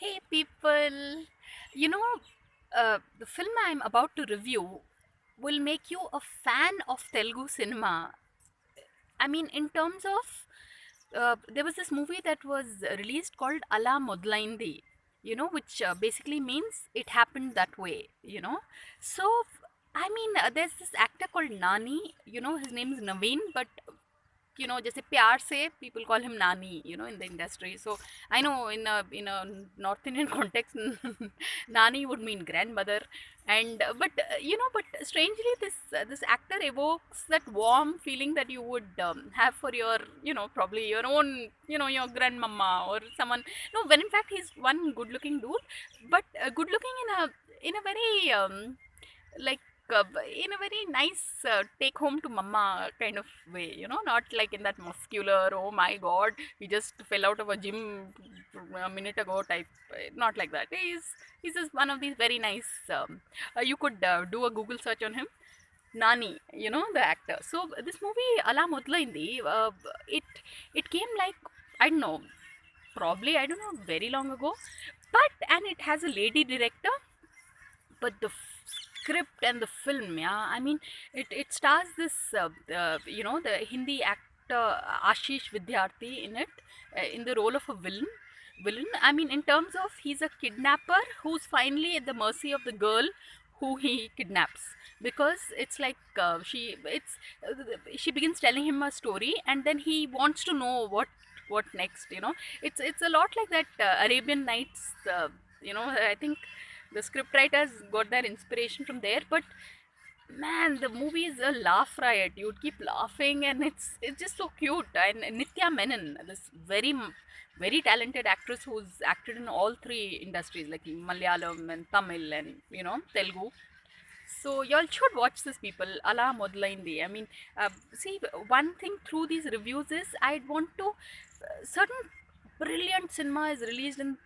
Hey people, you know, the film I'm about to review will make you a fan of Telugu cinema. I mean, in terms of, there was this movie that was released called Ala Modlaindi, which basically means it happened that way. So, I mean, there's this actor called Nani, his name is Naveen, but जैसे प्यार से people call him nani in the industry. So I know in a North Indian context nani would mean grandmother. And but strangely this actor evokes that warm feeling that you would have for your probably your own your grandmama or someone. No, when in fact he's one good looking dude, but good looking in a very like in a very nice take home to mama kind of way, not like in that muscular, oh my god, he just fell out of a gym a minute ago type. Not like that. He's just one of these very nice. You could do a Google search on him. Nani, the actor. So this movie Ala Mutlaindi, it came like, I don't know, probably, I don't know, very long ago, but and it has a lady director, but the script and the film, yeah, I mean, it stars this the Hindi actor Ashish Vidyarthi in it, in the role of a villain. I mean, in terms of, he's a kidnapper who's finally at the mercy of the girl who he kidnaps, because it's like she begins telling him a story, and then he wants to know what next. It's a lot like that Arabian Nights. I think the script writers got their inspiration from there. But man, the movie is a laugh riot. You'd keep laughing, and it's just so cute. And Nitya Menon, this very talented actress who's acted in all three industries, like Malayalam and Tamil and Telugu. So y'all should watch this, people. Ala Modlaindi. I mean, see, one thing through these reviews is I'd want to certain brilliant cinema is released in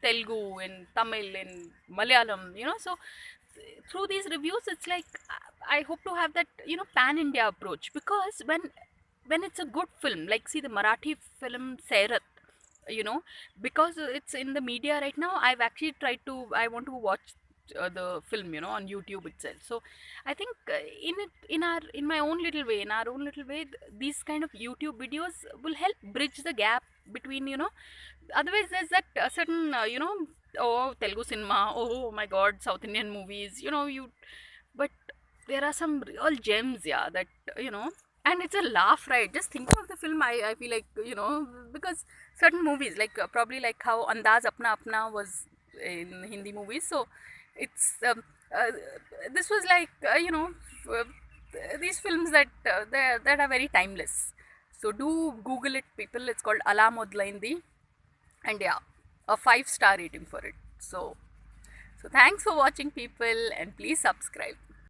Telugu, in Tamil, in Malayalam. So through these reviews, it's like I hope to have that pan India approach, because when it's a good film, like see the Marathi film Sairat, you know because it's in the media right now. I've actually tried to, I want to watch the film on YouTube itself. So I think in my own little way, in our own little way, these kind of YouTube videos will help bridge the gap between otherwise there's that certain oh, Telugu cinema, oh my god, South Indian movies, you but there are some real gems, yeah, that and it's a laugh, right? Just thinking of the film, I feel like because certain movies, like probably like how Andaz Apna Apna was in Hindi movies. So it's this was like uh, these films that are very timeless. So do Google it, people. It's called Ala Modlaindi, and yeah, a 5-star rating for it. So thanks for watching, people, and please subscribe.